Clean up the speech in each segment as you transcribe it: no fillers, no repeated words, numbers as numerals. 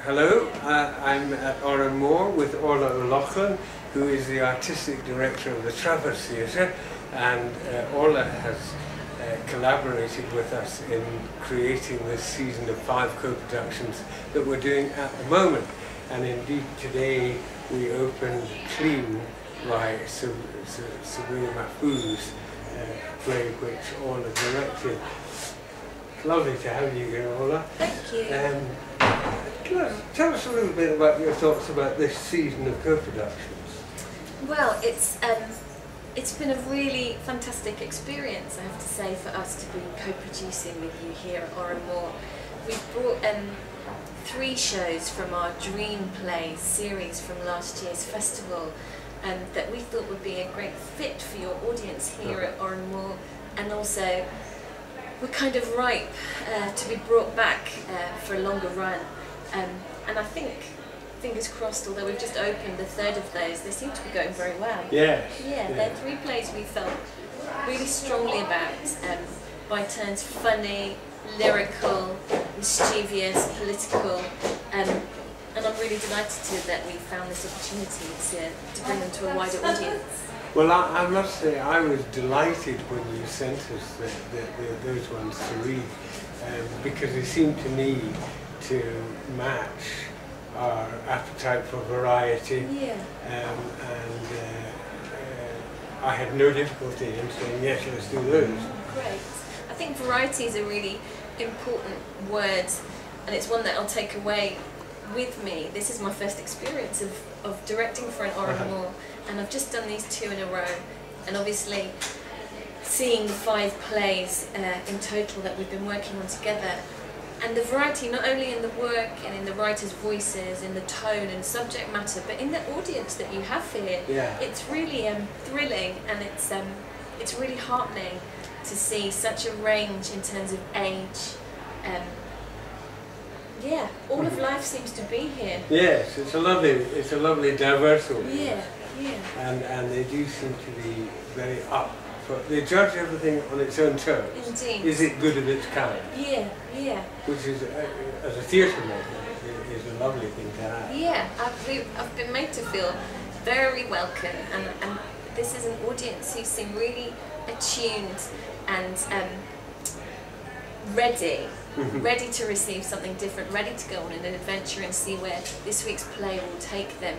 Hello, I'm at Orla with Orla O'Loughlin, who is the Artistic Director of the Travers Theatre, and Orla has collaborated with us in creating this season of 5 co-productions that we're doing at the moment. And indeed today we opened Clean by Sabrina Mahfouz's play which Orla directed. Lovely to have you here, Orla. Thank you. Tell us a little bit about your thoughts about this season of co-productions. Well, it's been a really fantastic experience, I have to say, for us to be co-producing with you here at Orla. We've brought 3 shows from our Dream Plays series from last year's festival that we thought would be a great fit for your audience here at Orla, and also we're kind of ripe to be brought back for a longer run. And I think, fingers crossed, although we've just opened the 3rd of those, they seem to be going very well. Yes. Yeah, they're 3 plays we felt really strongly about, by turns funny, lyrical, mischievous, political, and I'm really delighted that we found this opportunity to bring them to a wider audience. Well, I must say I was delighted when you sent us those ones to read, because they seemed to me to match our appetite for variety. Yeah. I had no difficulty in saying yes, let's do those. Great. I think variety is a really important word, and it's one that I'll take away with me. This is my first experience of directing for an Orla, and I've just done these 2 in a row, and obviously seeing the 5 plays in total that we've been working on together, and the variety not only in the work and in the writers' voices, in the tone and subject matter, but in the audience that you have here. Yeah. It's really thrilling, and it's really heartening to see such a range in terms of age. Yeah, all of life seems to be here. Yes, it's a lovely diverse audience. Yeah, yeah. And they do seem to be very up. But they judge everything on its own terms. Indeed. Is it good of its kind? Yeah, yeah. Which is, as a theatre maker, is a lovely thing to have. Yeah, I've been made to feel very welcome, and this is an audience who seem really attuned and ready to receive something different, ready to go on an adventure and see where this week's play will take them.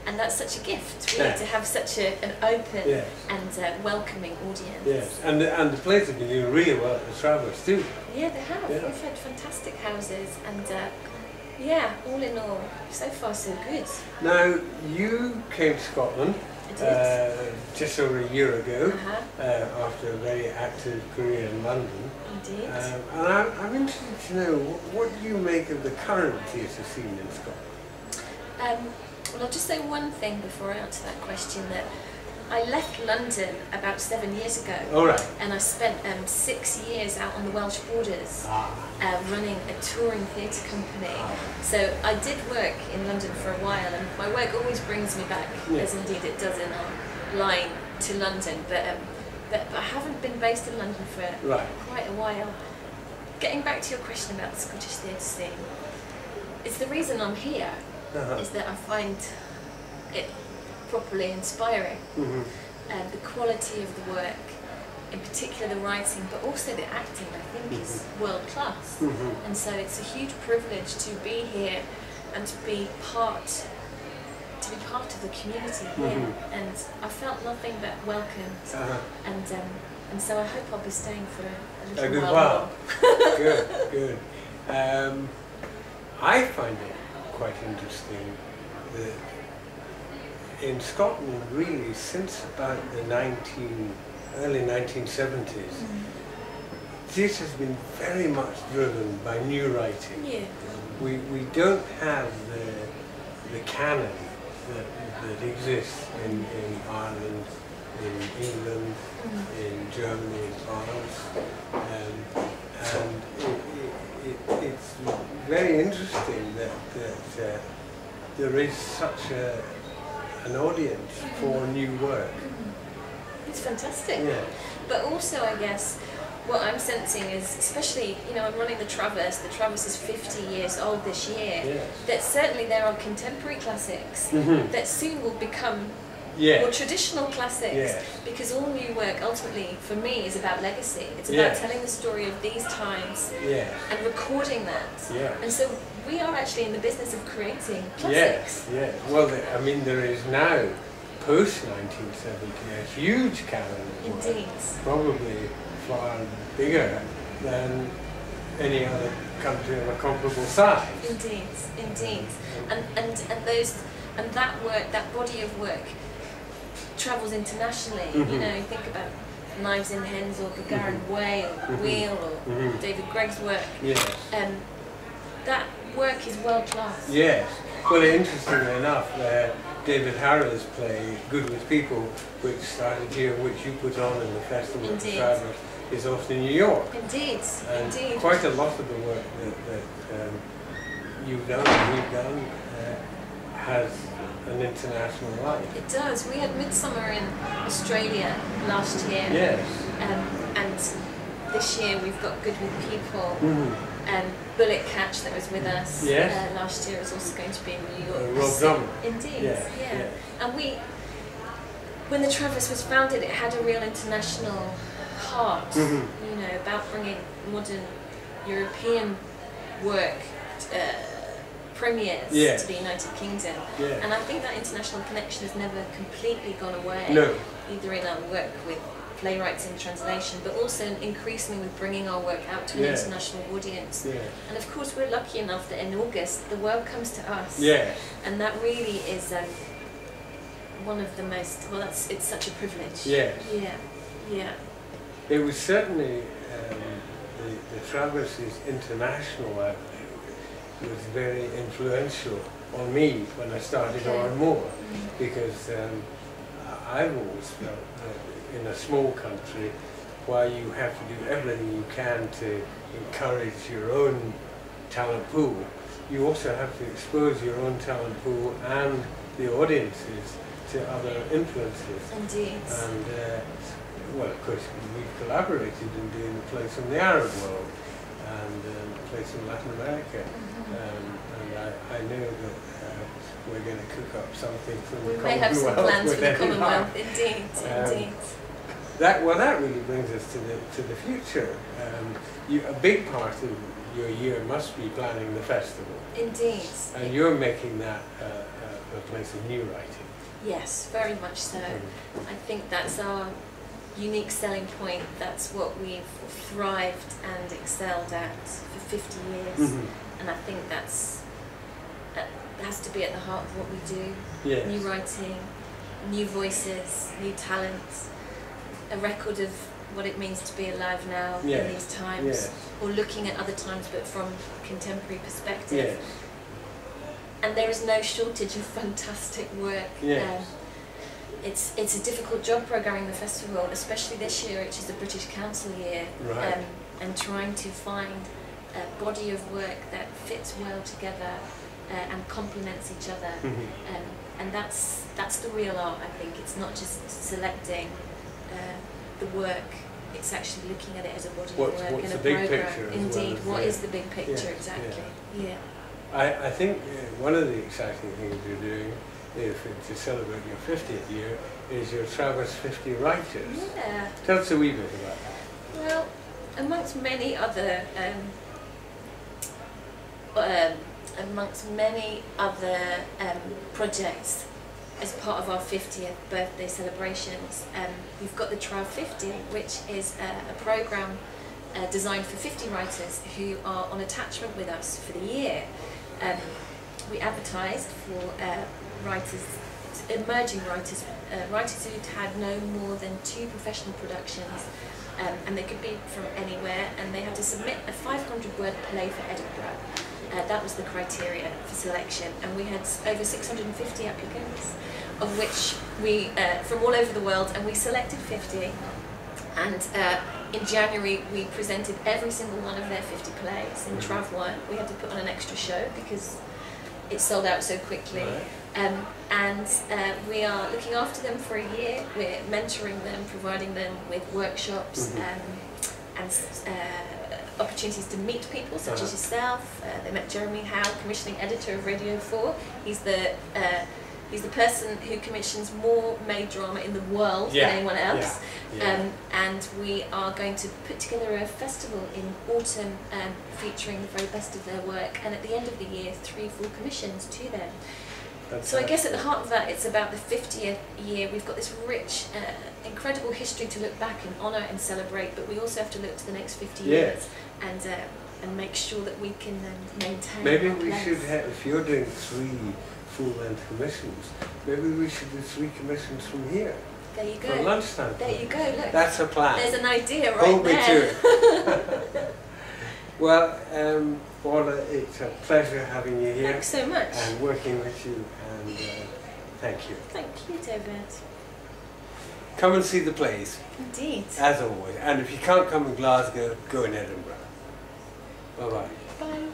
And that's such a gift, really, to have such an open and welcoming audience. Yes, and the plays have been doing really well at the Travers too. Yeah, they have. Yeah. We've had fantastic houses, and yeah, all in all, so far so good. Now, you came to Scotland just over a year ago, after a very active career in London. Indeed. And I'm interested to know, what do you make of the current theatre scene in Scotland? Well, I'll just say one thing before I answer that question, that I left London about 7 years ago. All right. And I spent 6 years out on the Welsh borders running a touring theatre company. So I did work in London for a while, and my work always brings me back, as indeed it does in our line, to London. But I haven't been based in London for quite a while. Getting back to your question about the Scottish theatre scene, it's the reason I'm here. Is that I find it properly inspiring. The quality of the work, in particular the writing, but also the acting, I think is world class. And so it's a huge privilege to be here and to be part of the community here. And I felt nothing but welcomed. And so I hope I'll be staying for a little while more. Good. I find it quite interesting that in Scotland, really, since about the early 1970s, theatre has been very much driven by new writing. Yeah. We don't have the canon that exists in Ireland, in England, in Germany, in France, and it's very interesting that there is such an audience for new work. It's fantastic. Yeah. But also, I guess, what I'm sensing is, especially, you know, I'm running the Traverse is 50 years old this year, yes. that certainly there are contemporary classics that soon will become more traditional classics, because all new work ultimately for me is about legacy. It's about telling the story of these times and recording that. And so we are actually in the business of creating classics. Well, I mean, there is now, post-1970, a huge canon of work, Indeed. probably far bigger than any other country of a comparable size. Indeed, indeed. And that work, that body of work, travels internationally. You know, think about Knives in Hens or Gagarin Way or Wheel or David Gregg's work. That work is world class. Yes. Well, interestingly enough, David Harrow's play Good With People, which started here, which you put on in the Festival of the Traverse, is off in New York. Indeed, and indeed. Quite a lot of the work that you've done and we've done has an international life. It does. We had Midsummer in Australia last year. And this year we've got Good With People. Bullet Catch that was with us last year is also going to be in New York. Rob Drummond. Indeed, And when the Traverse was founded, it had a real international heart, you know, about bringing modern European work premieres to the United Kingdom. And I think that international connection has never completely gone away, either in our work with playwrights in translation, but also increasingly with bringing our work out to an international audience. And of course we're lucky enough that in August the world comes to us. And that really is one of the most, well, it's such a privilege. It was certainly the Traverse's international avenue was very influential on me when I started more, because I've always felt that in a small country, while you have to do everything you can to encourage your own talent pool, you also have to expose your own talent pool and the audiences to other influences. Indeed. And well, of course, we've collaborated in doing the plays from the Arab world and plays from Latin America. And I know that we're going to cook up something from the Commonwealth. We may have some plans for the Commonwealth, indeed. That really brings us to the future. A big part of your year must be planning the festival. Indeed. And you're making that a place of new writing. Yes, very much so. I think that's our unique selling point. That's what we've thrived and excelled at for 50 years. And I think that has to be at the heart of what we do. New writing, new voices, new talent, a record of what it means to be alive now in these times, or looking at other times but from a contemporary perspective. And there is no shortage of fantastic work. It's a difficult job programming the festival, especially this year, which is the British Council year, and trying to find a body of work that fits well together and complements each other. And that's the real art, I think. It's not just selecting the work, it's actually looking at it as a body of work and a program. Indeed, what is the big picture exactly? I think one of the exciting things you're doing, to celebrate your 50th year, is your Traverse 50 Writers. Tell us a wee bit about that. Well, amongst many other projects as part of our 50th birthday celebrations, we've got the Trav 50, which is a programme designed for 50 writers who are on attachment with us for the year. We advertised for writers, emerging writers, writers who'd had no more than 2 professional productions, and they could be from anywhere, and they had to submit a 500-word play for Edinburgh. That was the criteria for selection, and we had over 650 applicants, of which we, from all over the world, and we selected 50. And in January we presented every single one of their 50 plays in Trav 1. We had to put on an extra show because it sold out so quickly. And we are looking after them for a year. We're mentoring them, providing them with workshops, and opportunities to meet people such as yourself. They met Jeremy Howe, commissioning editor of Radio 4. He's the person who commissions more May drama in the world than anyone else. And we are going to put together a festival in autumn featuring the very best of their work, and at the end of the year 3 full commissions to them. So I guess at the heart of that, it's about the 50th year. We've got this rich, incredible history to look back and honour and celebrate, but we also have to look to the next 50 years and make sure that we can maintain. Maybe we should have, if you're doing 3 full-length commissions, maybe we should do 3 commissions from here. There you go. For lunchtime. There you go, look. That's a plan. There's an idea right Hold me there. to it. Well, Orla, it's a pleasure having you here. Thanks so much. And working with you, and thank you. Thank you, David. Come and see the plays. Indeed. As always. And if you can't come in Glasgow, go in Edinburgh. Bye-bye. Bye.